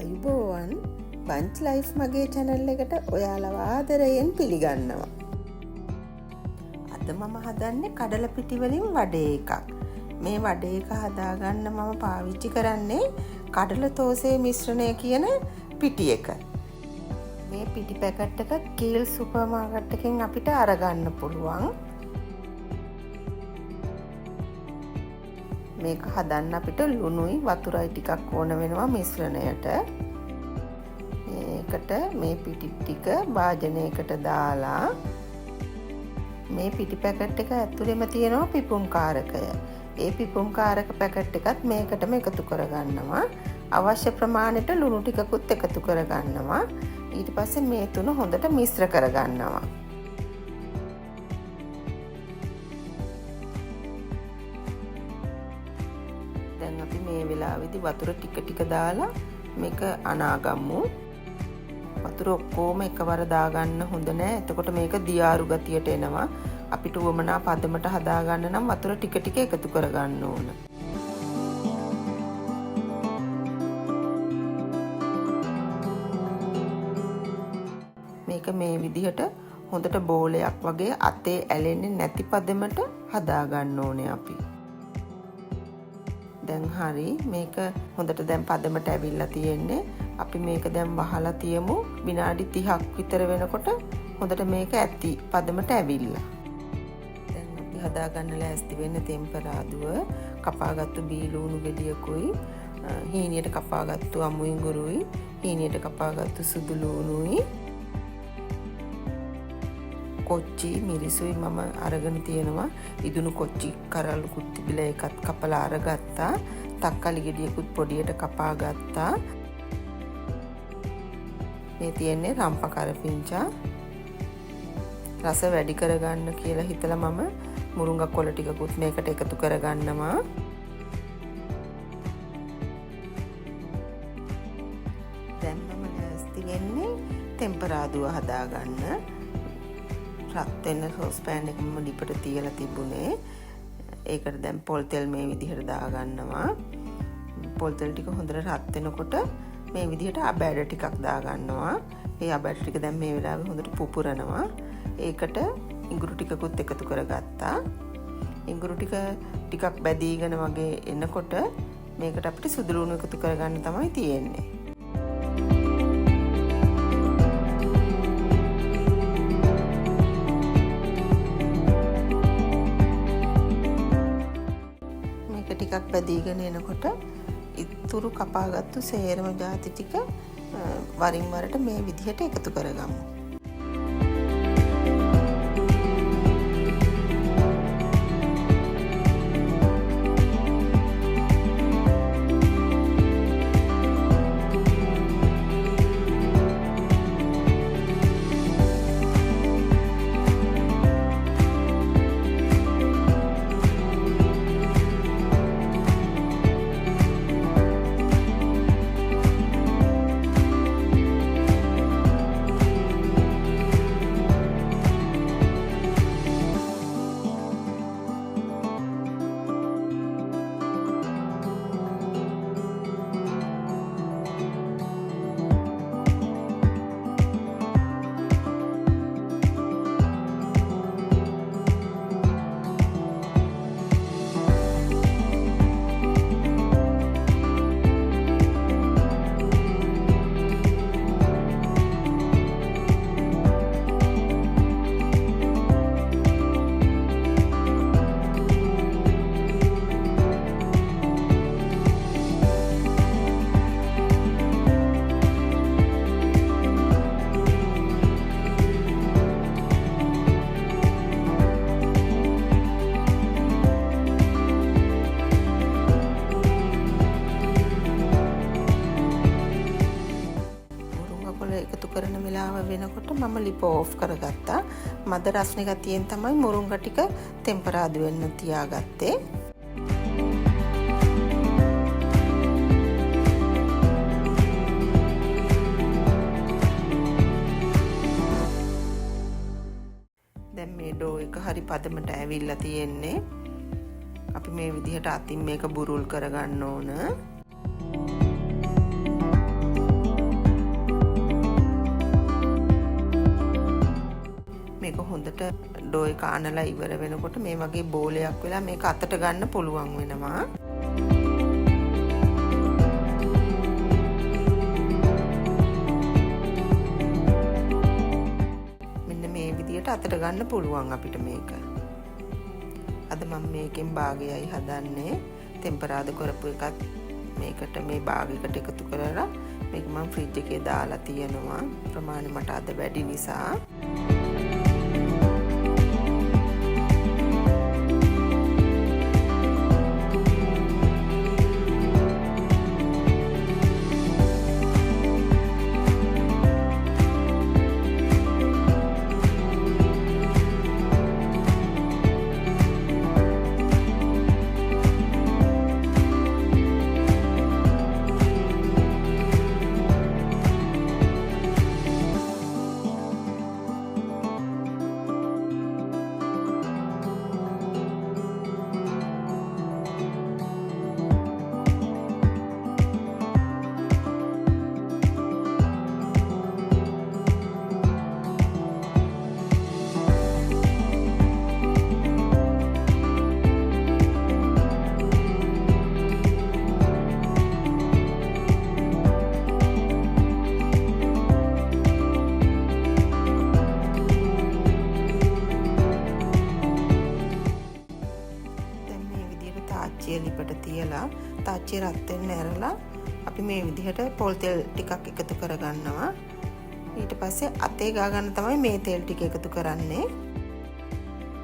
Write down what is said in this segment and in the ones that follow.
ආයුබෝවන් බන්ච් ලයිෆ් මගේ channel එකට ඔයාලව ආදරයෙන් පිළිගන්නවා. අද මම හදන්නේ කඩල පිටි වලින් වඩේ එකක්. මේ වඩේ එක හදාගන්න මම පාවිච්චි කරන්නේ කඩල තෝසේ මිශ්‍රණය කියන පිටි එක. මේ පිටි පැකට් එක කීල් සුපර් මාකට් එකෙන් අපිට අරගන්න පුළුවන්. මේක හදන්න අපිට ලුණුයි වතුරයි ටිකක් ඕන වෙනවා මිශ්‍රණයට. මේකට මේ පිටි ටික භාජනයකට දාලා මේ පිටි පැකට් එක ඇතුළෙම තියෙනවා පිපුම් කාරකය. ඒ පිපුම් කාරක පැකට් එකත් මේකටම එකතු කරගන්නවා. අවශ්‍ය ප්‍රමාණයට ලුණු ටිකකුත් එකතු කරගන්නවා. ඊට පස්සේ මේ තුන හොඳට මිශ්‍ර කරගන්නවා. දැන් අපි මේ වෙලාවේදී වතුර ටික ටික දාලා මේක අනාගමු. වතුර ඔක්කොම එකවර දාගන්න හොඳ නෑ. එතකොට මේක දියාරු ගතියට එනවා. අපිට වමනා පදමට හදාගන්න නම් වතුර ටික ටික එකතු කරගන්න ඕන. මේක මේ විදිහට හොඳට බෝලයක් වගේ අතේ ඇලෙන්නේ නැති පදමට හදාගන්න ඕනේ අපි. දැන් හරි මේක හොඳට දැන් පදමට ඇවිල්ලා තියෙන්නේ. අපි මේක දැන් වහලා තියමු. විනාඩි 30ක් විතර වෙනකොට හොඳට මේක ඇති පදමට ඇවිල්ලා. දැන් අපි හදාගන්න ලෑස්ති වෙන්න තෙම්පරාදුව කපාගත්තු බීලුණු ගෙඩියකුයි හීනියට කපාගත්තු අමු ඉඟුරුයි හීනියට කපාගත්තු සුදු ලුණුයි කොච්චි මිරිසුයි මම අරගෙන තියෙනවා. ඉදුණු කොච්චි කරලුකුත් තිබිලා ඒකත් කපලා අරගත්තා. තක්කාලි ගෙඩියකුත් පොඩියට කපා ගත්තා. මේ තියෙන්නේ රම්ප කරපිංචා. රස වැඩි කරගන්න කියලා හිතලා මම මුරුංගා කොළ ටිකකුත් මේකට එකතු කරගන්නවා. දැන් මම ලෑස්ති වෙන්නේ තෙම්පරාදුව හදාගන්න. රත් වෙන සෝස් පෑන් එක මම ඩිපට තියලා තිබුණේ. ඒකට දැන් පොල් තෙල් මේ විදිහට දාගන්නවා. පොල් තෙල් ටික හොඳට රත් වෙනකොට මේ විදිහට අබෑඩ ටිකක් දාගන්නවා. ඒ අබෑඩ ටික දැන් මේ වෙලාවේ හොඳට පුපුරනවා. ඒකට ඉඟුරු ටිකකුත් එකතු කරගත්තා. ඉඟුරු ටික ටිකක් බැදීගෙන වගේ එනකොට මේකට අපිට සුදු ලුණු එකතු කරගන්න තමයි තියෙන්නේ. ටිකක් බැදීගෙන එනකොට ඉතුරු කපාගත්තු සේරම ಜಾති ටික වරින් වරට මේ විදිහට එකතු කරගමු. එකතු කරන වෙලාව වෙනකොට මම ලිප ඕෆ් කරගත්තා. මද රස්නේ ගතියෙන් තමයි මුරුංගා ටික තෙම්පරාදු වෙන්න තියාගත්තේ. දැන් මේ ඩෝ එක හරි පදමට ඇවිල්ලා තියෙන්නේ. අපි මේ විදිහට අතින් මේක බුරුල් කරගන්න ඕන. විදිහට ඩෝ එක අනලා ඉවර වෙනකොට මේ වගේ බෝලයක් වෙලා මේක අතට ගන්න පුළුවන් වෙනවා. මෙන්න මේ විදිහට අතට ගන්න පුළුවන් අපිට මේක. අද මම මේකෙන් භාගයයි හදන්නේ. ටෙම්පරාදු කරපු එකත් මේකට මේ භාගයකට එකතු කරලා මේක මම ෆ්‍රිජ් එකේ දාලා තියෙනවා. ප්‍රමාණය මට අද වැඩි නිසා. ලිපට තියලා තාච්චිය රත් වෙන්න ඇරලා අපි මේ විදිහට පොල් තෙල් ටිකක් එකතු කරගන්නවා. ඊට පස්සේ අතේ ගා ගන්න තමයි මේ තෙල් ටික එකතු කරන්නේ.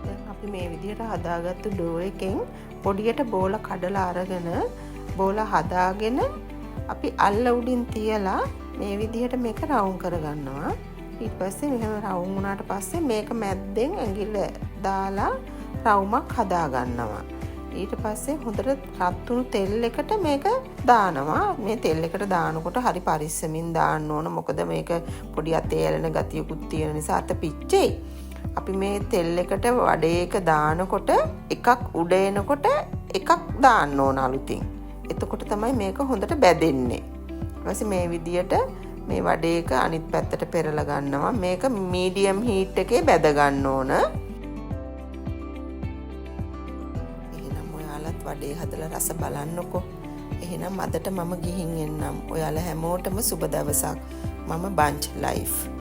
දැන් අපි මේ විදිහට හදාගත්තු ඩෝ එකෙන් පොඩියට බෝල කඩලා අරගෙන බෝල හදාගෙන අපි අල්ල උඩින් තියලා මේ විදිහට මේක රවුම් කරගන්නවා. ඊට පස්සේ මෙහෙම රවුම් වුණාට පස්සේ මේක මැද්දෙන් ඇඟිල්ල දාලා රවුමක් හදා ගන්නවා. ඊට පස්සේ හොඳට රත් වුණු තෙල් එකට මේක දානවා. මේ තෙල් එකට දානකොට හරි පරිස්සමින් දාන්න ඕන. මොකද මේක පොඩි අතේ ඇලෙන ගතියකුත් තියෙන නිසා අත පිච්චෙයි. අපි මේ තෙල් එකට වඩේ එක දානකොට එකක් උඩ එනකොට එකක් දාන්න ඕන අලුතින්. එතකොට තමයි මේක හොඳට බැදෙන්නේ. ඊට පස්සේ මේ විදියට මේ වඩේ එක අනිත් පැත්තට පෙරලා ගන්නවා. මේක මීඩියම් හීට් එකේ බැද ගන්න ඕන. වඩේ හදලා රස බලන්නකෝ. එහෙනම් අදට මම ගිහින් එන්නම්. ඔයාලා හැමෝටම සුබ දවසක්. මම බන්ච් ලයිෆ්.